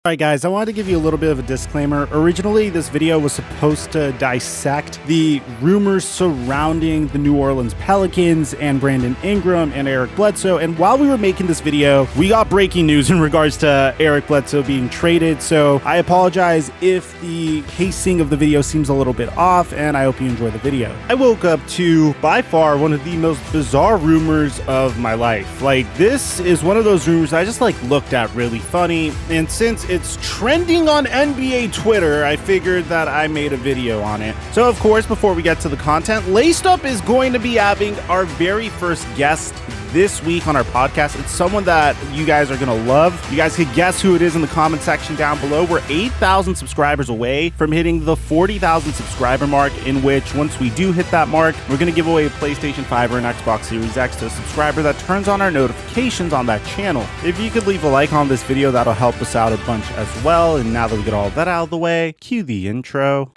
Alright guys, I wanted to give you a little bit of a disclaimer. Originally, this video was supposed to dissect the rumors surrounding the New Orleans Pelicans and Brandon Ingram and Eric Bledsoe, and while we were making this video, we got breaking news in regards to Eric Bledsoe being traded, so I apologize if the pacing of the video seems a little bit off, and I hope you enjoy the video. I woke up to, by far, one of the most bizarre rumors of my life. Like, this is one of those rumors I just looked at really funny, and since it's trending on NBA Twitter, I figured that I made a video on it. So of course, before we get to the content, Laced Up is going to be having our very first guest this week on our podcast. It's someone that you guys are gonna love. You guys could guess who it is in the comment section down below. We're 8,000 subscribers away from hitting the 40,000 subscriber mark, in which once we do hit that mark, we're gonna give away a PlayStation 5 or an Xbox Series X to a subscriber that turns on our notifications on that channel. If you could leave a like on this video, that'll help us out a bunch as well. And now that we get all that out of the way, cue the intro.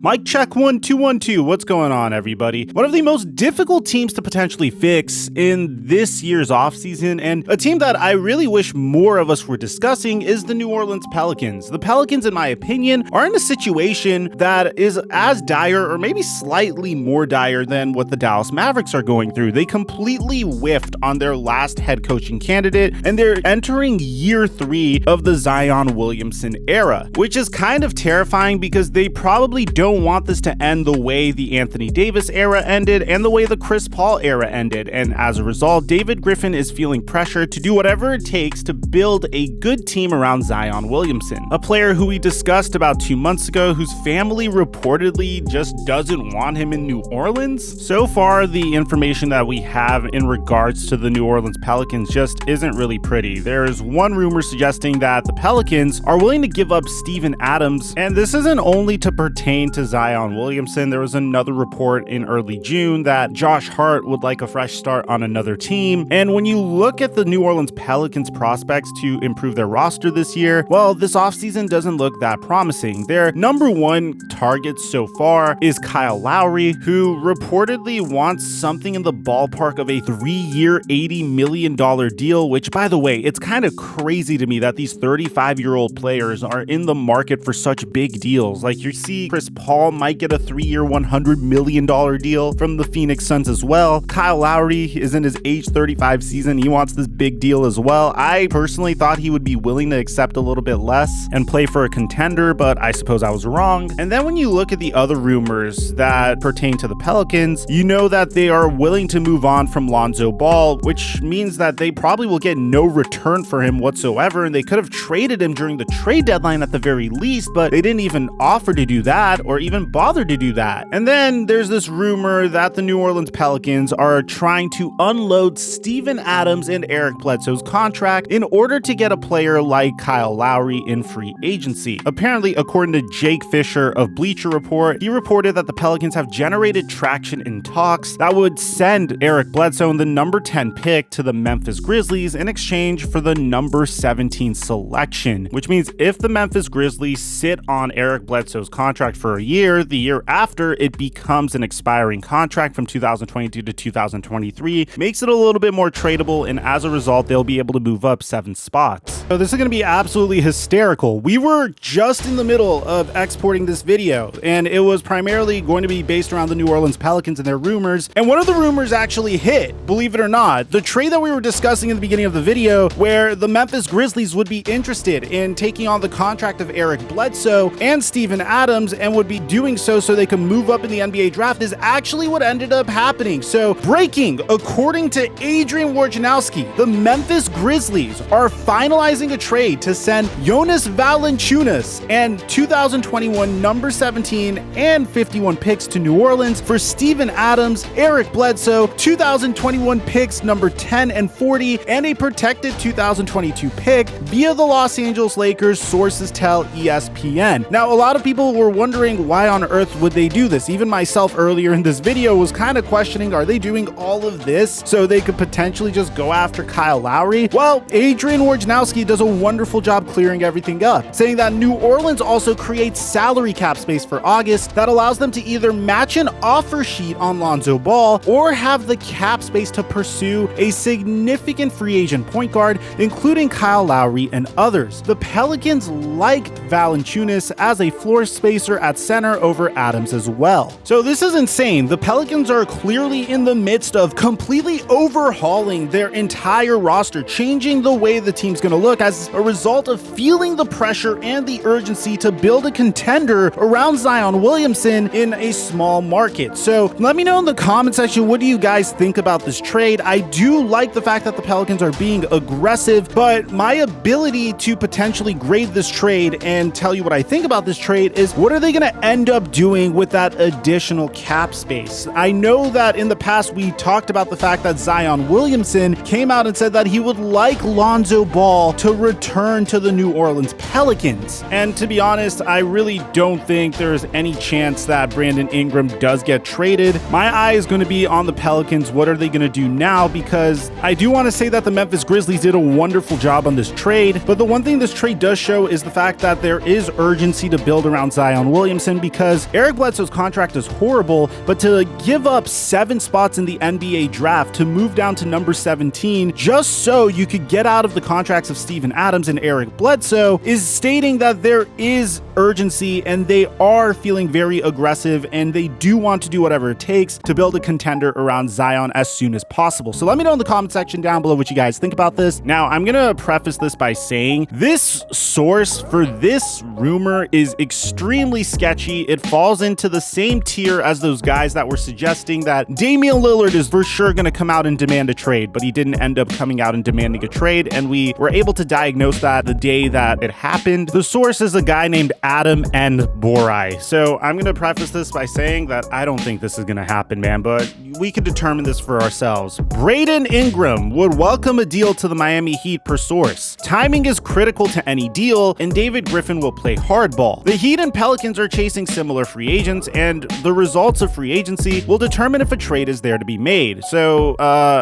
Mic check 1 2 1 2. What's going on, everybody? One of the most difficult teams to potentially fix in this year's offseason, and a team that I really wish more of us were discussing, is the New Orleans Pelicans. The Pelicans, in my opinion, are in a situation that is as dire or maybe slightly more dire than what the Dallas Mavericks are going through. They completely whiffed on their last head coaching candidate, and they're entering year 3 of the Zion Williamson era, which is kind of terrifying because they probably don't want this to end the way the Anthony Davis era ended and the way the Chris Paul era ended, and as a result, David Griffin is feeling pressure to do whatever it takes to build a good team around Zion Williamson, a player who we discussed about 2 months ago, whose family reportedly just doesn't want him in New Orleans. So far, the information that we have in regards to the New Orleans Pelicans just isn't really pretty. There is one rumor suggesting that the Pelicans are willing to give up Steven Adams, and this isn't only to pertain to Zion Williamson. There was another report in early June that Josh Hart would like a fresh start on another team. And when you look at the New Orleans Pelicans prospects to improve their roster this year, well, this offseason doesn't look that promising. Their number one target so far is Kyle Lowry, who reportedly wants something in the ballpark of a 3-year, $80 million deal, which, by the way, it's kind of crazy to me that these 35-year-old players are in the market for such big deals. Like, you see Chris Paul might get a 3-year, $100 million deal from the Phoenix Suns as well. Kyle Lowry is in his age 35 season. He wants this big deal as well. I personally thought he would be willing to accept a little bit less and play for a contender, but I suppose I was wrong. And then when you look at the other rumors that pertain to the Pelicans, you know that they are willing to move on from Lonzo Ball, which means that they probably will get no return for him whatsoever, and they could have traded him during the trade deadline at the very least, but they didn't even offer to do that or even bother to do that. And then there's this rumor that the New Orleans Pelicans are trying to unload Steven Adams and Eric Bledsoe's contract in order to get a player like Kyle Lowry in free agency. Apparently, according to Jake Fisher of Bleacher Report, he reported that the Pelicans have generated traction in talks that would send Eric Bledsoe and the number 10 pick to the Memphis Grizzlies in exchange for the number 17 selection, which means if the Memphis Grizzlies sit on Eric Bledsoe's contract for a year, the year after it becomes an expiring contract from 2022 to 2023, makes it a little bit more tradable, and as a result, they'll be able to move up 7 spots. So this is going to be absolutely hysterical. We were just in the middle of exporting this video, and it was primarily going to be based around the New Orleans Pelicans and their rumors, and one of the rumors actually hit, believe it or not. The trade that we were discussing in the beginning of the video, where the Memphis Grizzlies would be interested in taking on the contract of Eric Bledsoe and Steven Adams, and would be doing so they can move up in the NBA draft, is actually what ended up happening. So, breaking, according to Adrian Wojnarowski, the Memphis Grizzlies are finalizing devising a trade to send Jonas Valanciunas and 2021 number 17 and 51 picks to New Orleans for Steven Adams, Eric Bledsoe, 2021 picks number 10 and 40, and a protected 2022 pick via the Los Angeles Lakers, sources tell ESPN. Now, a lot of people were wondering why on earth would they do this. Even myself earlier in this video was kind of questioning, are they doing all of this so they could potentially just go after Kyle Lowry? Well, Adrian Wojnarowski does a wonderful job clearing everything up, saying that New Orleans also creates salary cap space for August that allows them to either match an offer sheet on Lonzo Ball or have the cap space to pursue a significant free agent point guard, including Kyle Lowry and others. The Pelicans liked Valanciunas as a floor spacer at center over Adams as well. So this is insane. The Pelicans are clearly in the midst of completely overhauling their entire roster, changing the way the team's going to look as a result of feeling the pressure and the urgency to build a contender around Zion Williamson in a small market. So let me know in the comment section, what do you guys think about this trade? I do like the fact that the Pelicans are being aggressive, but my ability to potentially grade this trade and tell you what I think about this trade is, what are they going to end up doing with that additional cap space? I know that in the past we talked about the fact that Zion Williamson came out and said that he would like Lonzo Ball to return to the New Orleans Pelicans. And to be honest, I really don't think there's any chance that Brandon Ingram does get traded. My eye is going to be on the Pelicans. What are they going to do now? Because I do want to say that the Memphis Grizzlies did a wonderful job on this trade, but the one thing this trade does show is the fact that there is urgency to build around Zion Williamson, because Eric Bledsoe's contract is horrible, but to give up 7 spots in the NBA draft to move down to number 17 just so you could get out of the contracts of Steven Adams and Eric Bledsoe is stating that there is urgency and they are feeling very aggressive and they do want to do whatever it takes to build a contender around Zion as soon as possible. So let me know in the comment section down below what you guys think about this. Now, I'm going to preface this by saying this source for this rumor is extremely sketchy. It falls into the same tier as those guys that were suggesting that Damian Lillard is for sure going to come out and demand a trade, but he didn't end up coming out and demanding a trade, and we were able to diagnose that the day that it happened. The source is a guy named Adam and Borai. So I'm going to preface this by saying that I don't think this is going to happen, man, but we can determine this for ourselves. Brandon Ingram would welcome a deal to the Miami Heat per source. Timing is critical to any deal, and David Griffin will play hardball. The Heat and Pelicans are chasing similar free agents, and the results of free agency will determine if a trade is there to be made. So,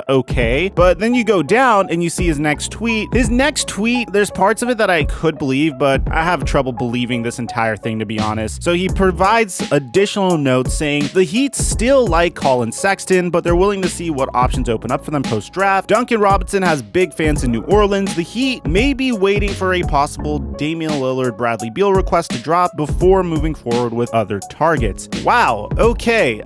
okay. But then you go down and you see his next tweet. His next tweet, there's parts of it that I could believe, but I have trouble believing this entire thing, to be honest. So he provides additional notes saying the Heat still like Colin Sexton, but they're willing to see what options open up for them post-draft. Duncan Robinson has big fans in New Orleans. The Heat may be waiting for a possible Damian Lillard, Bradley Beal request to drop before moving forward with other targets. Wow. Okay.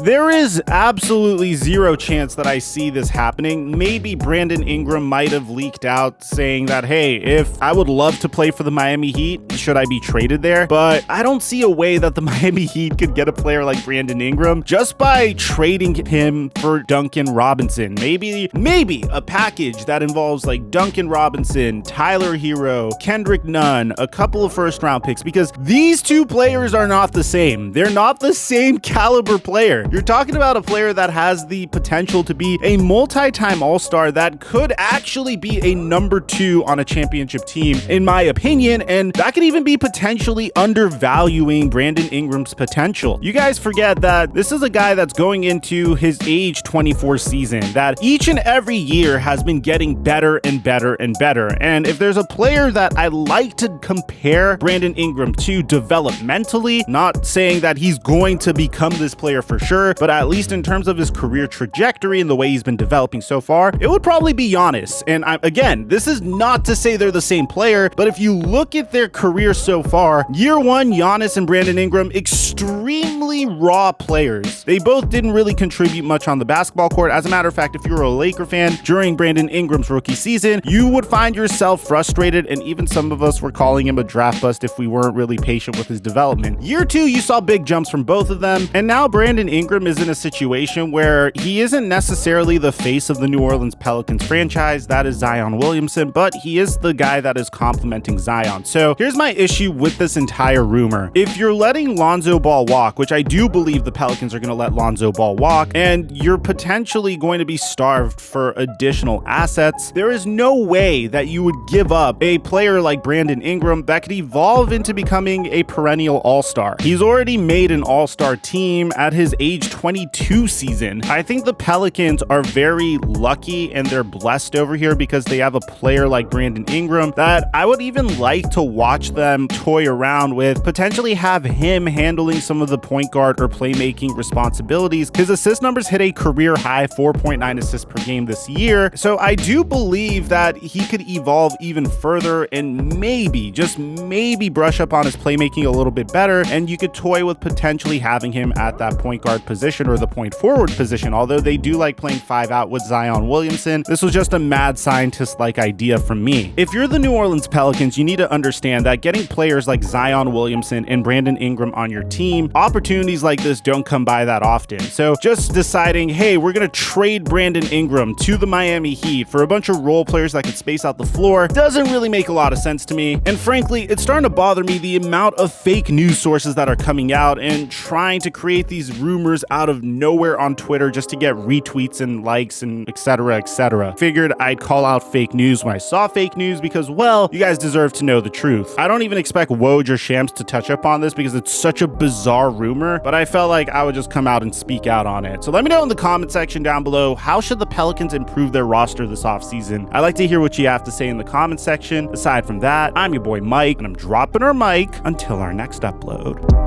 There is absolutely zero chance that I see this happening. Maybe Brandon Ingram might have leaked out saying that, hey, if I would love to play for the Miami Heat, should I be traded there? But I don't see a way that the Miami Heat could get a player like Brandon Ingram just by trading him for Duncan Robinson. Maybe a package that involves like Duncan Robinson, Tyler Hero, Kendrick Nunn, a couple of first-round picks, because these two players are not the same. They're not the same caliber player. You're talking about a player that has the potential to be a multi-time All-Star that could actually be a number 2 on a championship team, in my opinion, and that could even be potentially undervaluing Brandon Ingram's potential. You guys forget that this is a guy that's going into his age 24 season, that each and every year has been getting better and better and better. And if there's a player that I like to compare Brandon Ingram to developmentally, not saying that he's going to become this player for sure, but at least in terms of his career trajectory and the way he's been developing so far, it would probably be Giannis. And again, this is not to say they're the same player, but if you look at their career so far, year one, Giannis and Brandon Ingram, extremely raw players. They both didn't really contribute much on the basketball court. As a matter of fact, if you were a Laker fan during Brandon Ingram's rookie season, you would find yourself frustrated, and even some of us were calling him a draft bust if we weren't really patient with his development. Year two, you saw big jumps from both of them, and now Brandon Ingram is in a situation where he isn't necessarily the face of the New Orleans Pelicans franchise. That is Zion Williamson, but but he is the guy that is complementing Zion. So here's my issue with this entire rumor. If you're letting Lonzo Ball walk, which I do believe the Pelicans are going to let Lonzo Ball walk, and you're potentially going to be starved for additional assets, there is no way that you would give up a player like Brandon Ingram that could evolve into becoming a perennial all-star. He's already made an all-star team at his age 22 season. I think the Pelicans are very lucky and they're blessed over here because they have a player like Brandon Ingram that I would even like to watch them toy around with, potentially have him handling some of the point guard or playmaking responsibilities. His assist numbers hit a career high 4.9 assists per game this year. So I do believe that he could evolve even further and maybe, just maybe, brush up on his playmaking a little bit better, and you could toy with potentially having him at that point guard position or the point forward position, although they do like playing 5 out with Zion Williamson. This was just a mad scientist-like idea from me. If you're the New Orleans Pelicans, you need to understand that getting players like Zion Williamson and Brandon Ingram on your team, opportunities like this don't come by that often. So just deciding, hey, we're going to trade Brandon Ingram to the Miami Heat for a bunch of role players that can space out the floor doesn't really make a lot of sense to me. And frankly, it's starting to bother me the amount of fake news sources that are coming out and trying to create these rumors out of nowhere on Twitter just to get retweets and likes and etc, etc. Figured I'd call out fake news when I saw fake news because, well, you guys deserve to know the truth. I don't even expect Woj or Shams to touch up on this because it's such a bizarre rumor, but I felt like I would just come out and speak out on it. So let me know in the comment section down below, how should the Pelicans improve their roster this offseason? I'd like to hear what you have to say in the comment section. Aside from that, I'm your boy Mike, and I'm dropping our mic until our next upload.